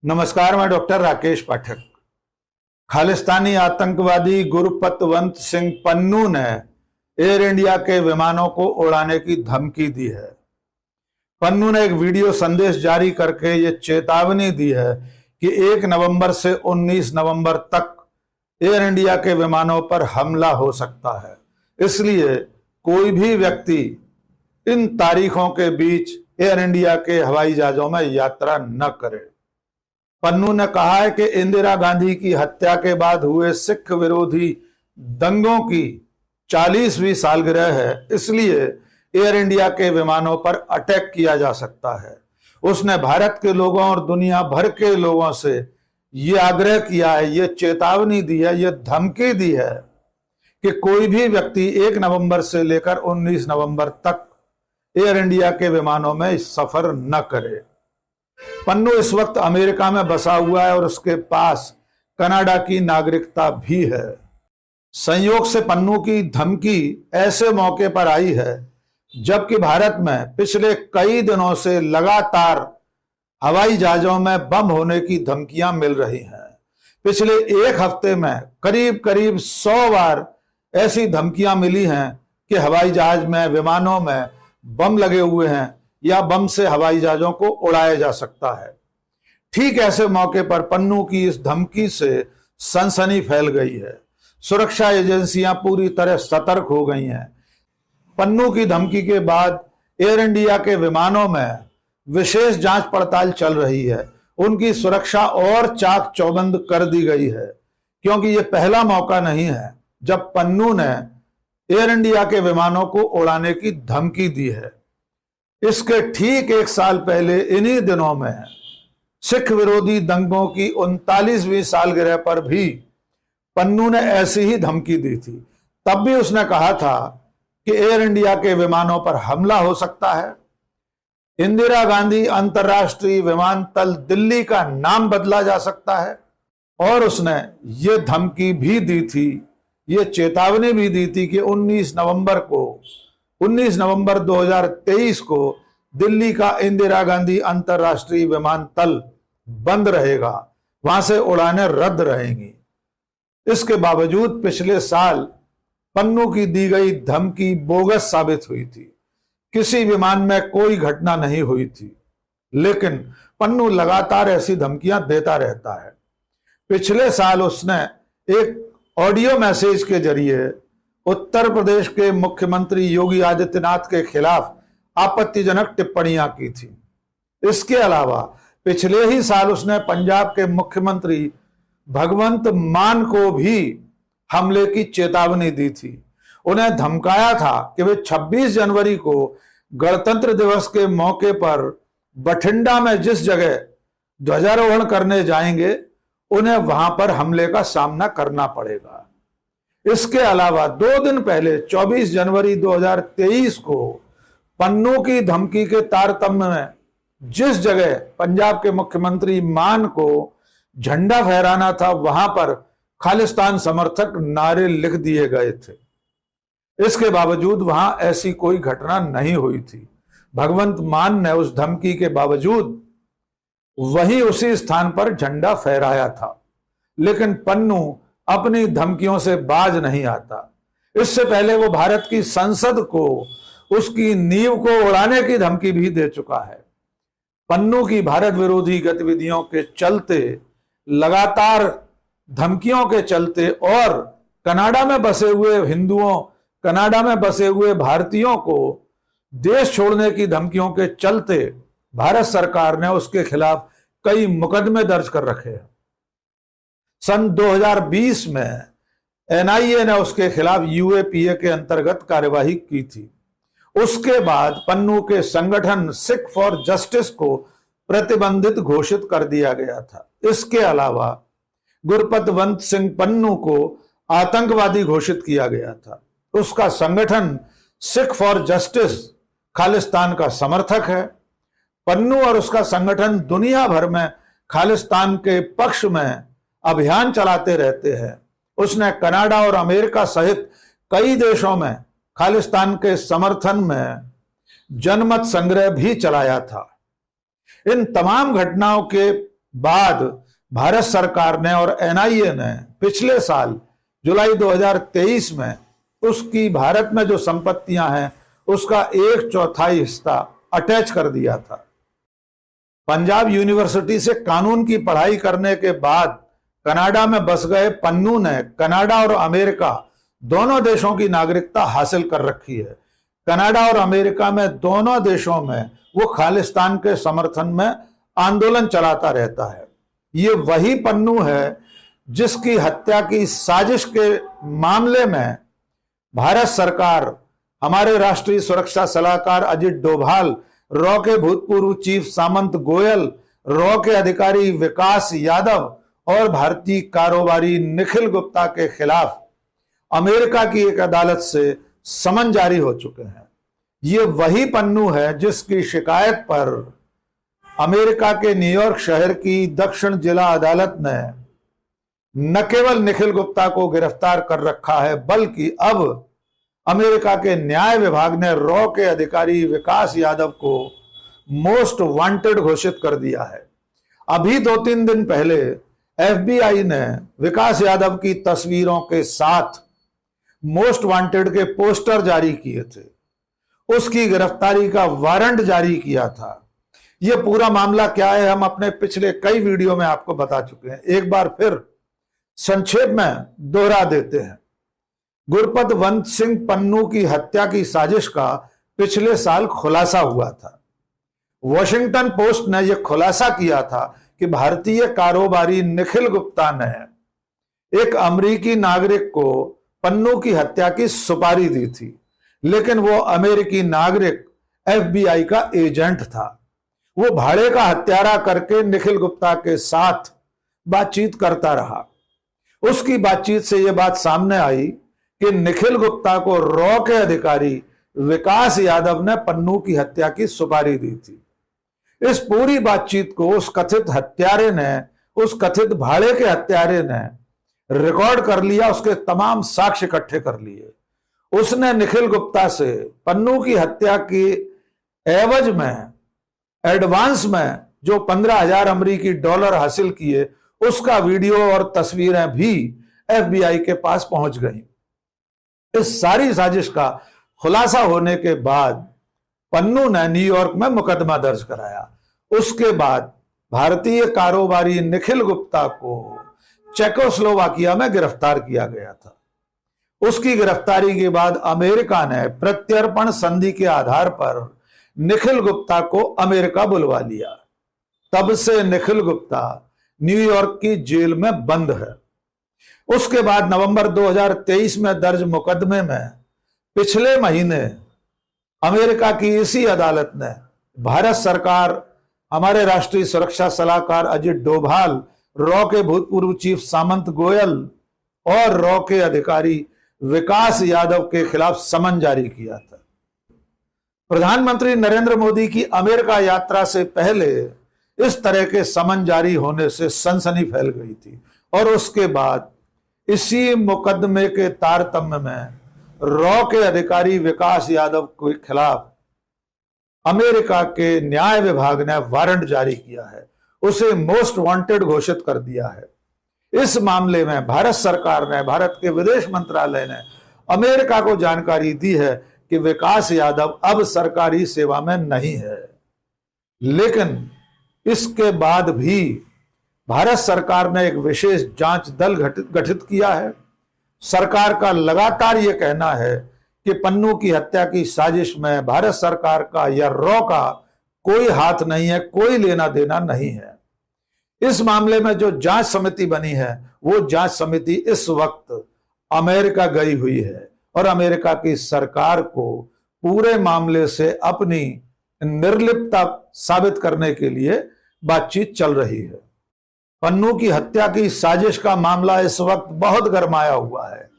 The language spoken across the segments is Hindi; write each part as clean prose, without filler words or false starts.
नमस्कार, मैं डॉक्टर राकेश पाठक। खालिस्तानी आतंकवादी गुरपतवंत सिंह पन्नू ने एयर इंडिया के विमानों को उड़ाने की धमकी दी है। पन्नू ने एक वीडियो संदेश जारी करके ये चेतावनी दी है कि 1 नवंबर से 19 नवंबर तक एयर इंडिया के विमानों पर हमला हो सकता है, इसलिए कोई भी व्यक्ति इन तारीखों के बीच एयर इंडिया के हवाई जहाजों में यात्रा न करे। पन्नू ने कहा है कि इंदिरा गांधी की हत्या के बाद हुए सिख विरोधी दंगों की 40वीं सालगिरह है, इसलिए एयर इंडिया के विमानों पर अटैक किया जा सकता है। उसने भारत के लोगों और दुनिया भर के लोगों से ये आग्रह किया है, ये चेतावनी दी है, ये धमकी दी है कि कोई भी व्यक्ति 1 नवंबर से लेकर 19 नवंबर तक एयर इंडिया के विमानों में सफर न करे। पन्नू इस वक्त अमेरिका में बसा हुआ है और उसके पास कनाडा की नागरिकता भी है। संयोग से पन्नू की धमकी ऐसे मौके पर आई है जबकि भारत में पिछले कई दिनों से लगातार हवाई जहाजों में बम होने की धमकियां मिल रही हैं। पिछले एक हफ्ते में करीब करीब 100 बार ऐसी धमकियां मिली हैं कि हवाई जहाज में, विमानों में बम लगे हुए हैं या बम से हवाई जहाजों को उड़ाया जा सकता है। ठीक ऐसे मौके पर पन्नू की इस धमकी से सनसनी फैल गई है। सुरक्षा एजेंसियां पूरी तरह सतर्क हो गई हैं। पन्नू की धमकी के बाद एयर इंडिया के विमानों में विशेष जांच पड़ताल चल रही है। उनकी सुरक्षा और चाक चौबंद कर दी गई है, क्योंकि यह पहला मौका नहीं है जब पन्नू ने एयर इंडिया के विमानों को उड़ाने की धमकी दी है। इसके ठीक 1 साल पहले इन्हीं दिनों में सिख विरोधी दंगों की 39वीं सालगिरह पर भी पन्नू ने ऐसी ही धमकी दी थी। तब भी उसने कहा था कि एयर इंडिया के विमानों पर हमला हो सकता है। इंदिरा गांधी अंतर्राष्ट्रीय विमानतल दिल्ली का नाम बदला जा सकता है और उसने ये धमकी भी दी थी, ये चेतावनी भी दी थी कि 19 नवंबर 2023 को दिल्ली का इंदिरा गांधी अंतर्राष्ट्रीय विमानतल बंद रहेगा, वहां से उड़ानें रद्द रहेंगी। इसके बावजूद पिछले साल पन्नू की दी गई धमकी बोगस साबित हुई थी। किसी विमान में कोई घटना नहीं हुई थी, लेकिन पन्नू लगातार ऐसी धमकियां देता रहता है। पिछले साल उसने एक ऑडियो मैसेज के जरिए उत्तर प्रदेश के मुख्यमंत्री योगी आदित्यनाथ के खिलाफ आपत्तिजनक टिप्पणियां की थी। इसके अलावा पिछले ही साल उसने पंजाब के मुख्यमंत्री भगवंत मान को भी हमले की चेतावनी दी थी। उन्हें धमकाया था कि वे 26 जनवरी को गणतंत्र दिवस के मौके पर बठिंडा में जिस जगह ध्वजारोहण करने जाएंगे, उन्हें वहां पर हमले का सामना करना पड़ेगा। इसके अलावा 2 दिन पहले 24 जनवरी 2023 को पन्नू की धमकी के तारतम्य में जिस जगह पंजाब के मुख्यमंत्री मान को झंडा फहराना था, वहां पर खालिस्तान समर्थक नारे लिख दिए गए थे। इसके बावजूद वहां ऐसी कोई घटना नहीं हुई थी। भगवंत मान ने उस धमकी के बावजूद वहीं उसी स्थान पर झंडा फहराया था, लेकिन पन्नू अपनी धमकियों से बाज नहीं आता। इससे पहले वो भारत की संसद को उसकी नींव को उड़ाने की धमकी भी दे चुका है। पन्नू की भारत विरोधी गतिविधियों के चलते, लगातार धमकियों के चलते और कनाडा में बसे हुए हिंदुओं, कनाडा में बसे हुए भारतीयों को देश छोड़ने की धमकियों के चलते भारत सरकार ने उसके खिलाफ कई मुकदमे दर्ज कर रखे हैं। सन 2020 में एनआईए ने उसके खिलाफ यूएपीए के अंतर्गत कार्यवाही की थी। उसके बाद पन्नू के संगठन सिख फॉर जस्टिस को प्रतिबंधित घोषित कर दिया गया था। इसके अलावा गुरपतवंत सिंह पन्नू को आतंकवादी घोषित किया गया था। उसका संगठन सिख फॉर जस्टिस खालिस्तान का समर्थक है। पन्नू और उसका संगठन दुनिया भर में खालिस्तान के पक्ष में अभियान चलाते रहते हैं। उसने कनाडा और अमेरिका सहित कई देशों में खालिस्तान के समर्थन में जनमत संग्रह भी चलाया था। इन तमाम घटनाओं के बाद भारत सरकार ने और एनआईए ने पिछले साल जुलाई 2023 में उसकी भारत में जो संपत्तियां हैं उसका 1/4 हिस्सा अटैच कर दिया था। पंजाब यूनिवर्सिटी से कानून की पढ़ाई करने के बाद कनाडा में बस गए पन्नू ने कनाडा और अमेरिका दोनों देशों की नागरिकता हासिल कर रखी है। कनाडा और अमेरिका में दोनों देशों में वो खालिस्तान के समर्थन में आंदोलन चलाता रहता है। ये वही पन्नू है जिसकी हत्या की साजिश के मामले में भारत सरकार, हमारे राष्ट्रीय सुरक्षा सलाहकार अजित डोभाल, रॉ के भूतपूर्व चीफ सामंत गोयल, रॉ के अधिकारी विकास यादव और भारतीय कारोबारी निखिल गुप्ता के खिलाफ अमेरिका की एक अदालत से समन जारी हो चुके हैं। ये वही पन्नू है जिसकी शिकायत पर अमेरिका के न्यूयॉर्क शहर की दक्षिण जिला अदालत ने न केवल निखिल गुप्ता को गिरफ्तार कर रखा है, बल्कि अब अमेरिका के न्याय विभाग ने रॉ के अधिकारी विकास यादव को मोस्ट वांटेड घोषित कर दिया है। अभी 2-3 दिन पहले एफबीआई ने विकास यादव की तस्वीरों के साथ मोस्ट वांटेड के पोस्टर जारी किए थे, उसकी गिरफ्तारी का वारंट जारी किया था। यह पूरा मामला क्या है हम अपने पिछले कई वीडियो में आपको बता चुके हैं, एक बार फिर संक्षेप में दोहरा देते हैं। गुरपतवंत सिंह पन्नू की हत्या की साजिश का पिछले साल खुलासा हुआ था। वॉशिंगटन पोस्ट ने यह खुलासा किया था कि भारतीय कारोबारी निखिल गुप्ता ने एक अमेरिकी नागरिक को पन्नू की हत्या की सुपारी दी थी, लेकिन वो अमेरिकी नागरिक एफबीआई का एजेंट था। वो भाड़े का हत्यारा करके निखिल गुप्ता के साथ बातचीत करता रहा। उसकी बातचीत से यह बात सामने आई कि निखिल गुप्ता को रॉ के अधिकारी विकास यादव ने पन्नू की हत्या की सुपारी दी थी। इस पूरी बातचीत को उस कथित हत्यारे ने, उस कथित भाड़े के हत्यारे ने रिकॉर्ड कर लिया, उसके तमाम साक्ष्य इकट्ठे कर लिए। उसने निखिल गुप्ता से पन्नू की हत्या की एवज में, एडवांस में जो 15,000 अमेरिकी डॉलर हासिल किए, उसका वीडियो और तस्वीरें भी एफबीआई के पास पहुंच गई। इस सारी साजिश का खुलासा होने के बाद पन्नू ने न्यूयॉर्क में मुकदमा दर्ज कराया। उसके बाद भारतीय कारोबारी निखिल गुप्ता को चेकोस्लोवाकिया में गिरफ्तार किया गया था। उसकी गिरफ्तारी के बाद अमेरिका ने प्रत्यर्पण संधि के आधार पर निखिल गुप्ता को अमेरिका बुलवा लिया। तब से निखिल गुप्ता न्यूयॉर्क की जेल में बंद है। उसके बाद नवंबर 2023 में दर्ज मुकदमे में पिछले महीने अमेरिका की इसी अदालत ने भारत सरकार, हमारे राष्ट्रीय सुरक्षा सलाहकार अजित डोभाल, रॉ के भूतपूर्व चीफ सामंत गोयल और रॉ के अधिकारी विकास यादव के खिलाफ समन जारी किया था। प्रधानमंत्री नरेंद्र मोदी की अमेरिका यात्रा से पहले इस तरह के समन जारी होने से सनसनी फैल गई थी और उसके बाद इसी मुकदमे के तारतम्य में रॉ के अधिकारी विकास यादव के खिलाफ अमेरिका के न्याय विभाग ने वारंट जारी किया है, उसे मोस्ट वांटेड घोषित कर दिया है। इस मामले में भारत सरकार ने, भारत के विदेश मंत्रालय ने अमेरिका को जानकारी दी है कि विकास यादव अब सरकारी सेवा में नहीं है। लेकिन इसके बाद भी भारत सरकार ने एक विशेष जांच दल गठित किया है। सरकार का लगातार यह कहना है कि पन्नू की हत्या की साजिश में भारत सरकार का या रॉ का कोई हाथ नहीं है, कोई लेना देना नहीं है। इस मामले में जो जांच समिति बनी है वो जांच समिति इस वक्त अमेरिका गई हुई है और अमेरिका की सरकार को पूरे मामले से अपनी निर्लिप्तता साबित करने के लिए बातचीत चल रही है। पन्नू की हत्या की साजिश का मामला इस वक्त बहुत गरमाया हुआ है।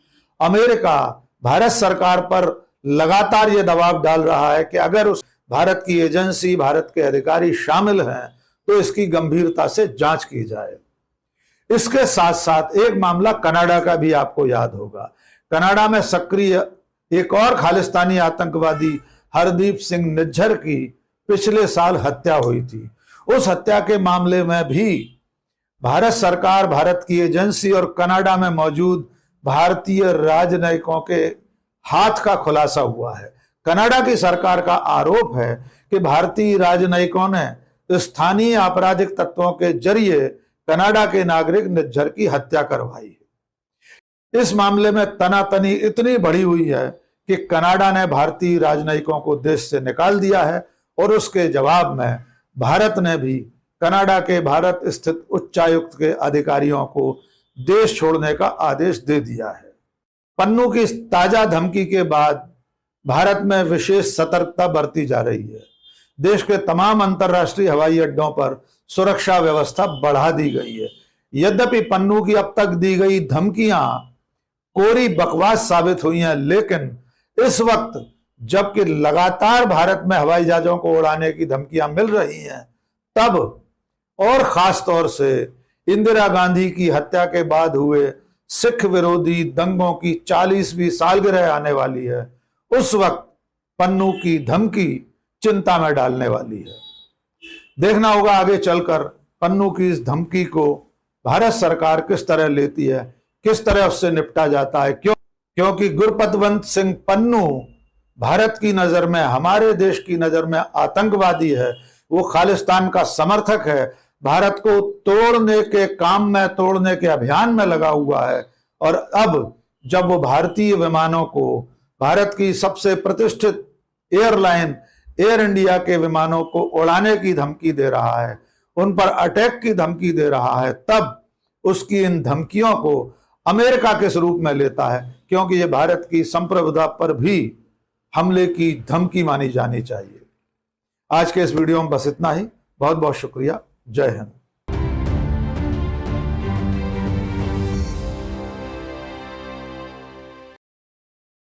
अमेरिका भारत सरकार पर लगातार यह दबाव डाल रहा है कि अगर उस भारत की एजेंसी, भारत के अधिकारी शामिल हैं तो इसकी गंभीरता से जांच की जाए। इसके साथ साथ एक मामला कनाडा का भी आपको याद होगा। कनाडा में सक्रिय एक और खालिस्तानी आतंकवादी हरदीप सिंह निज्जर की पिछले साल हत्या हुई थी। उस हत्या के मामले में भी भारत सरकार, भारत की एजेंसी और कनाडा में मौजूद भारतीय राजनयिकों के हाथ का खुलासा हुआ है। कनाडा की सरकार का आरोप है कि भारतीय राजनयिकों ने स्थानीय आपराधिक तत्वों के जरिए कनाडा के नागरिक निज्जर की हत्या करवाई है। इस मामले में तनातनी इतनी बढ़ी हुई है कि कनाडा ने भारतीय राजनयिकों को देश से निकाल दिया है और उसके जवाब में भारत ने भी कनाडा के भारत स्थित उच्चायुक्त के अधिकारियों को देश छोड़ने का आदेश दे दिया है। पन्नू की ताजा धमकी के बाद भारत में विशेष सतर्कता बरती जा रही है। देश के तमाम अंतर्राष्ट्रीय हवाई अड्डों पर सुरक्षा व्यवस्था बढ़ा दी गई है। यद्यपि पन्नू की अब तक दी गई धमकियां कोरी बकवास साबित हुई हैं, लेकिन इस वक्त जबकि लगातार भारत में हवाई जहाजों को उड़ाने की धमकियां मिल रही हैं, तब और खास तौर से इंदिरा गांधी की हत्या के बाद हुए सिख विरोधी दंगों की 40वीं सालगिरह आने वाली है। उस वक्त पन्नू की धमकी चिंता में डालने वाली है। देखना होगा आगे चलकर पन्नू की इस धमकी को भारत सरकार किस तरह लेती है, किस तरह उससे निपटा जाता है। क्योंकि गुरपतवंत सिंह पन्नू भारत की नजर में, हमारे देश की नजर में आतंकवादी है। वो खालिस्तान का समर्थक है, भारत को तोड़ने के काम में, तोड़ने के अभियान में लगा हुआ है। और अब जब वो भारतीय विमानों को, भारत की सबसे प्रतिष्ठित एयरलाइन एयर इंडिया के विमानों को उड़ाने की धमकी दे रहा है, उन पर अटैक की धमकी दे रहा है, तब उसकी इन धमकियों को अमेरिका के स्वरूप में लेता है, क्योंकि ये भारत की संप्रभुता पर भी हमले की धमकी मानी जानी चाहिए। आज के इस वीडियो में बस इतना ही। बहुत बहुत शुक्रिया। जय हिंद।